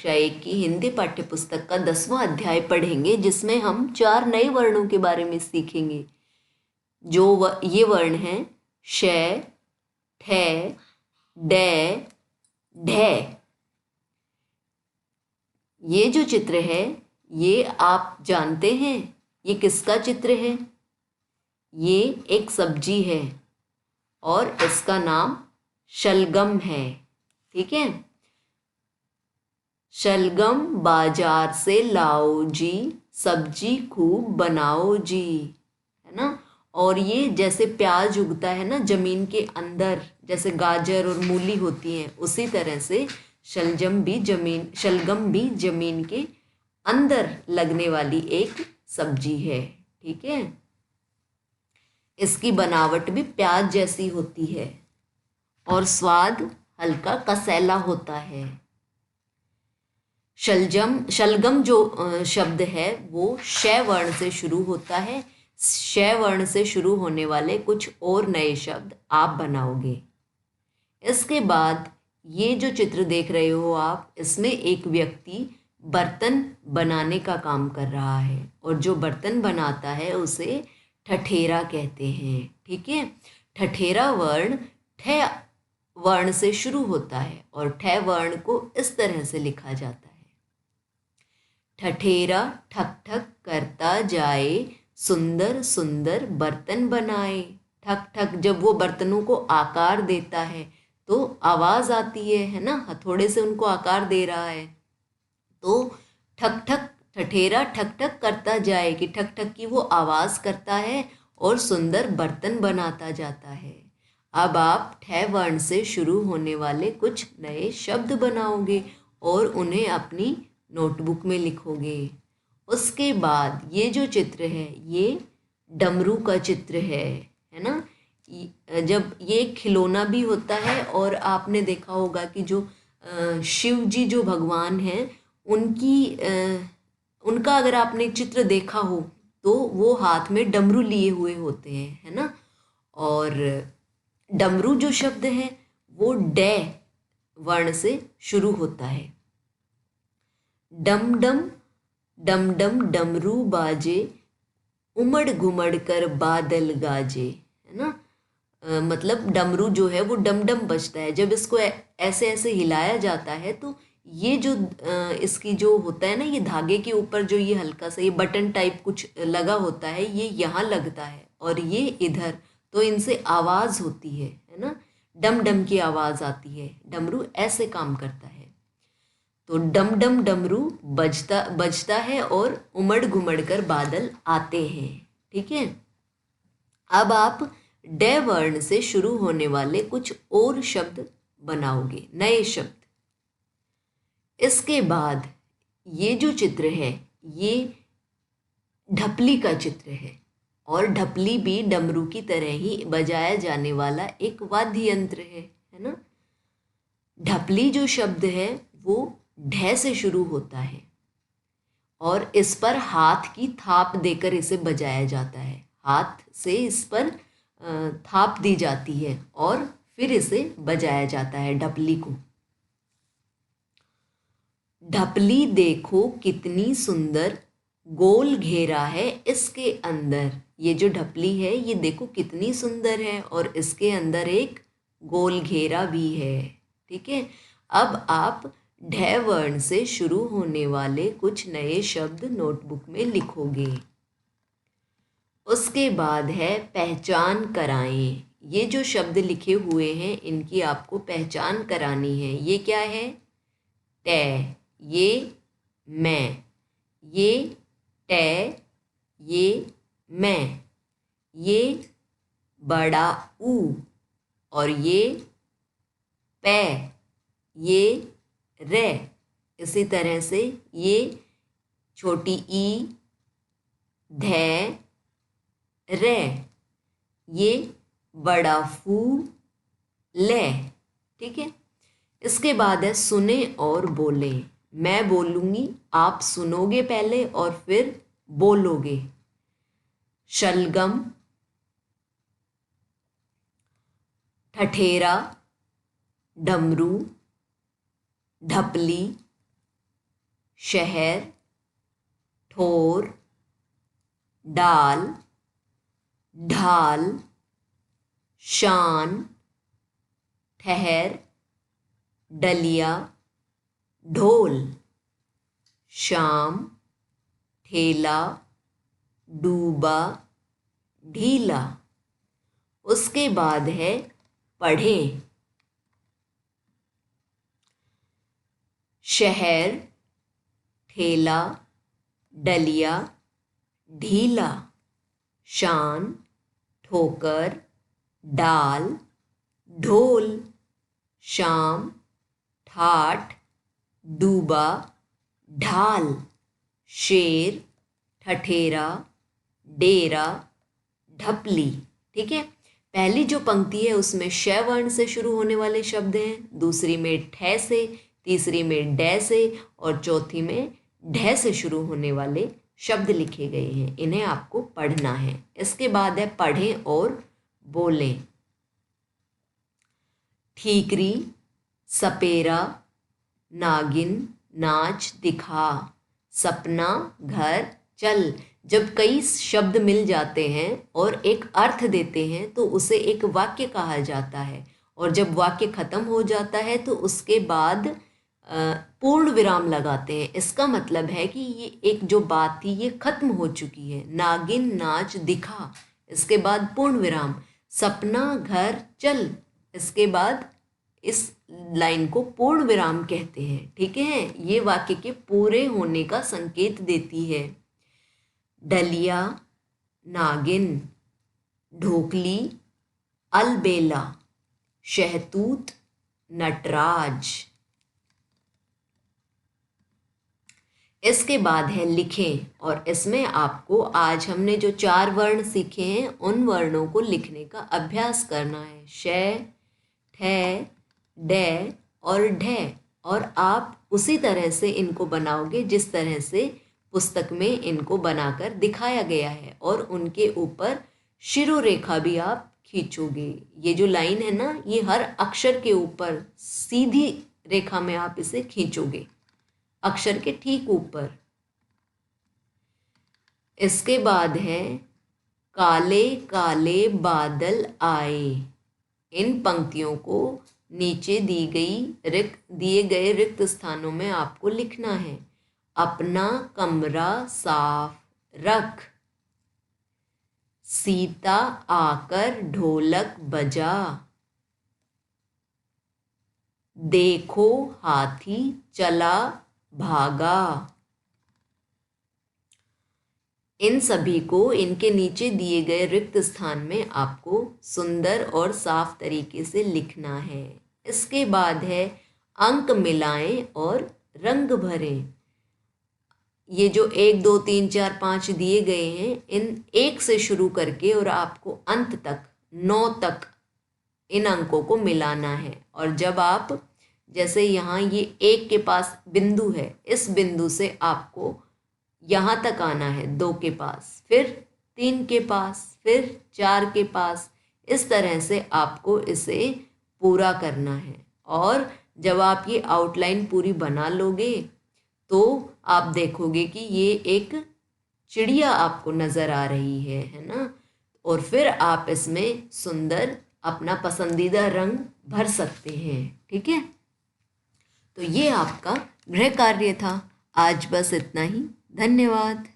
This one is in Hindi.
कक्षा 1 की हिंदी पाठ्यपुस्तक का 10वां अध्याय पढ़ेंगे, जिसमें हम 4 नए वर्णों के बारे में सीखेंगे। ये वर्ण हैं श, ठ, ड, ढ। ये जो चित्र है ये आप जानते हैं ये किसका चित्र है? ये एक सब्जी है और इसका नाम शलगम है। ठीक है, शलगम बाजार से लाओ जी, सब्जी खूब बनाओ जी, है ना। और ये जैसे प्याज उगता है ना जमीन के अंदर, जैसे गाजर और मूली होती हैं, उसी तरह से शलगम भी जमीन के अंदर लगने वाली एक सब्जी है। ठीक है, इसकी बनावट भी प्याज जैसी होती है और स्वाद हल्का कसैला होता है। शलगम जो शब्द है वो श वर्ण से शुरू होता है। श वर्ण से शुरू होने वाले कुछ और नए शब्द आप बनाओगे। इसके बाद ये जो चित्र देख रहे हो आप, इसमें एक व्यक्ति बर्तन बनाने का काम कर रहा है और जो बर्तन बनाता है उसे ठठेरा कहते हैं। ठीक है, ठठेरा वर्ण ठ वर्ण से शुरू होता है और ठ वर्ण को इस तरह से लिखा जाता है। ठठेरा ठक ठक करता जाए, सुंदर सुंदर बर्तन बनाए। ठक ठक, जब वो बर्तनों को आकार देता है तो आवाज आती है ना, हथौड़े से उनको आकार दे रहा है। तो ठक ठक, ठठेरा ठक ठक करता जाए कि ठक ठक की वो आवाज करता है और सुंदर बर्तन बनाता जाता है। अब आप ठ वर्ण से शुरू होने वाले कुछ नए शब्द बनाओगे और उन्हें अपनी नोटबुक में लिखोगे। उसके बाद ये जो चित्र है ये डमरू का चित्र है ना। जब ये खिलौना भी होता है और आपने देखा होगा कि जो शिव जी जो भगवान हैं उनका अगर आपने चित्र देखा हो तो वो हाथ में डमरू लिए हुए होते हैं, है ना। और डमरू जो शब्द है वो ड वर्ण से शुरू होता है। डम डम डम डम डमरू बाजे, उमड़ घुमड़ कर बादल गाजे, है ना। मतलब डमरू जो है वो डम डम बजता है। जब इसको ऐसे ऐसे हिलाया जाता है तो ये जो इसकी जो होता है ना, ये धागे के ऊपर जो ये हल्का सा ये बटन टाइप कुछ लगा होता है, ये यहाँ लगता है और ये इधर, तो इनसे आवाज़ होती है ना। डम डम की आवाज़ आती है। डमरू ऐसे काम करता है। तो डम डम डमरू बजता है और उमड़ घुमड़ कर बादल आते हैं। ठीक है, अब आप ड वर्ण से शुरू होने वाले कुछ और शब्द बनाओगे, नए शब्द। इसके बाद ये जो चित्र है ये ढपली का चित्र है और ढपली भी डमरू की तरह ही बजाया जाने वाला एक वाद्य यंत्र है ना। ढपली जो शब्द है वो ढ से शुरू होता है और इस पर हाथ की थाप देकर इसे बजाया जाता है। हाथ से इस पर थाप दी जाती है और फिर इसे बजाया जाता है ढपली को। ढपली देखो कितनी सुंदर, गोल घेरा है इसके अंदर। ये जो ढपली है ये देखो कितनी सुंदर है और इसके अंदर एक गोल घेरा भी है। ठीक है, अब आप ढ वर्ण से शुरू होने वाले कुछ नए शब्द नोटबुक में लिखोगे। उसके बाद है पहचान कराएं। ये जो शब्द लिखे हुए हैं इनकी आपको पहचान करानी है। ये क्या है? ट, ये मैं, ये ट, ये मैं, ये बड़ा ऊ और ये पै, ये रे। इसी तरह से ये छोटी ई, ध, रे, ये बड़ा फू, ले। ठीक है, इसके बाद है सुने और बोले। मैं बोलूँगी, आप सुनोगे पहले और फिर बोलोगे। शलगम, ठठेरा, डमरू, ढपली, शहर, ठोर, डाल, ढाल, शान, ठहर, डलिया, ढोल, शाम, ठेला, डूबा, ढीला। उसके बाद है पढ़ें। शहर, ठेला, डलिया, ढीला, शान, ठोकर, डाल, ढोल, शाम, ठाठ, डूबा, ढाल, शेर, ठठेरा, डेरा, ढपली। ठीक है, पहली जो पंक्ति है उसमें श वर्ण से शुरू होने वाले शब्द हैं, दूसरी में ठ से, तीसरी में डै से और चौथी में ढ से शुरू होने वाले शब्द लिखे गए हैं। इन्हें आपको पढ़ना है। इसके बाद है पढ़ें और बोलें। ठीकरी, सपेरा, नागिन, नाच, दिखा, सपना, घर, चल। जब कई शब्द मिल जाते हैं और एक अर्थ देते हैं तो उसे एक वाक्य कहा जाता है, और जब वाक्य खत्म हो जाता है तो उसके बाद पूर्ण विराम लगाते हैं। इसका मतलब है कि ये एक जो बात थी ये खत्म हो चुकी है। नागिन, नाच, दिखा, इसके बाद पूर्ण विराम, सपना, घर, चल, इसके बाद इस लाइन को पूर्ण विराम कहते हैं। ठीक है, ये वाक्य के पूरे होने का संकेत देती है। डलिया, नागिन, ढोकली, अलबेला, शहतूत, नटराज। इसके बाद है लिखें, और इसमें आपको आज हमने जो 4 वर्ण सीखे हैं उन वर्णों को लिखने का अभ्यास करना है। श, ठ, ड और ढ। और आप उसी तरह से इनको बनाओगे जिस तरह से पुस्तक में इनको बनाकर दिखाया गया है, और उनके ऊपर शिरोरेखा भी आप खींचोगे। ये जो लाइन है ना, ये हर अक्षर के ऊपर सीधी रेखा में आप इसे खींचोगे, अक्षर के ठीक ऊपर। इसके बाद है काले काले बादल आए। इन पंक्तियों को नीचे दिए गए रिक्त स्थानों में आपको लिखना है। अपना कमरा साफ रख, सीता आकर ढोलक बजा, देखो हाथी चला भागा। इन सभी को इनके नीचे दिए गए रिक्त स्थान में आपको सुंदर और साफ तरीके से लिखना है। इसके बाद है अंक मिलाएं और रंग भरें। ये जो 1 2 3 4 5 दिए गए हैं, इन 1 से शुरू करके और आपको अंत तक 9 तक इन अंकों को मिलाना है। और जब आप जैसे यहाँ ये 1 के पास बिंदु है, इस बिंदु से आपको यहाँ तक आना है 2 के पास, फिर 3 के पास, फिर 4 के पास। इस तरह से आपको इसे पूरा करना है। और जब आप ये आउटलाइन पूरी बना लोगे तो आप देखोगे कि ये एक चिड़िया आपको नज़र आ रही है ना। और फिर आप इसमें सुंदर अपना पसंदीदा रंग भर सकते हैं। ठीक है, तो ये आपका गृह कार्य था। आज बस इतना ही। धन्यवाद।